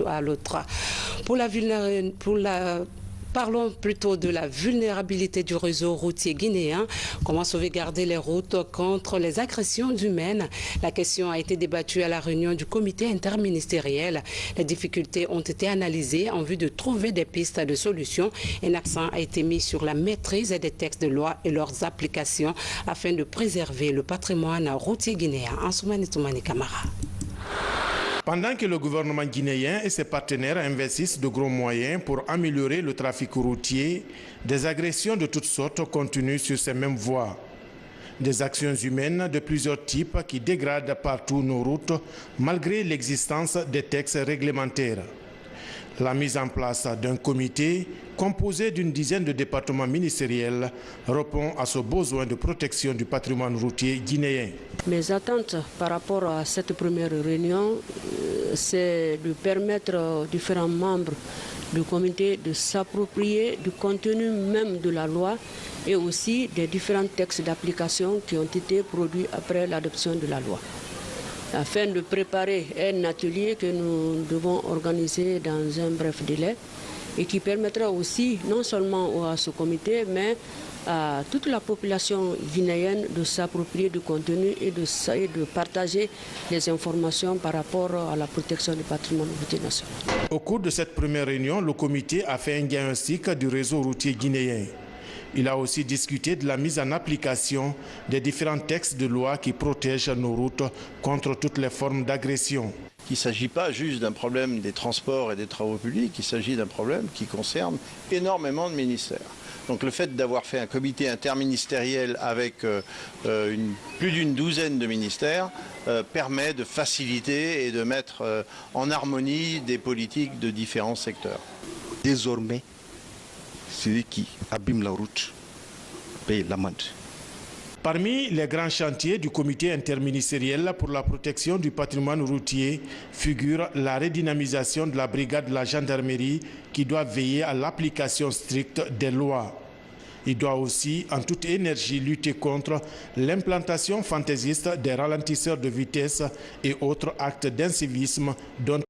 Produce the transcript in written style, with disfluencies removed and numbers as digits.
à l'autre. Parlons plutôt de la vulnérabilité du réseau routier guinéen. Comment sauvegarder les routes contre les agressions humaines? La question a été débattue à la réunion du comité interministériel. Les difficultés ont été analysées en vue de trouver des pistes de solutions. Un accent a été mis sur la maîtrise des textes de loi et leurs applications afin de préserver le patrimoine routier guinéen. Ansoumani Toumani Kamara. Pendant que le gouvernement guinéen et ses partenaires investissent de gros moyens pour améliorer le trafic routier, des agressions de toutes sortes continuent sur ces mêmes voies. Des actions humaines de plusieurs types qui dégradent partout nos routes malgré l'existence des textes réglementaires. La mise en place d'un comité composé d'une dizaine de départements ministériels répond à ce besoin de protection du patrimoine routier guinéen. Mes attentes par rapport à cette première réunion, c'est de permettre aux différents membres du comité de s'approprier du contenu même de la loi et aussi des différents textes d'application qui ont été produits après l'adoption de la loi, afin de préparer un atelier que nous devons organiser dans un bref délai et qui permettra aussi non seulement à ce comité mais à toute la population guinéenne de s'approprier du contenu et de partager les informations par rapport à la protection du patrimoine routier national. Au cours de cette première réunion, le comité a fait un diagnostic du réseau routier guinéen. Il a aussi discuté de la mise en application des différents textes de loi qui protègent nos routes contre toutes les formes d'agression. Il ne s'agit pas juste d'un problème des transports et des travaux publics, il s'agit d'un problème qui concerne énormément de ministères. Donc le fait d'avoir fait un comité interministériel avec plus d'une douzaine de ministères permet de faciliter et de mettre en harmonie des politiques de différents secteurs. Désormais, celui qui abîme la route paye l'amende. Parmi les grands chantiers du comité interministériel pour la protection du patrimoine routier figure la redynamisation de la brigade de la gendarmerie qui doit veiller à l'application stricte des lois. Il doit aussi, en toute énergie, lutter contre l'implantation fantaisiste des ralentisseurs de vitesse et autres actes d'incivisme dont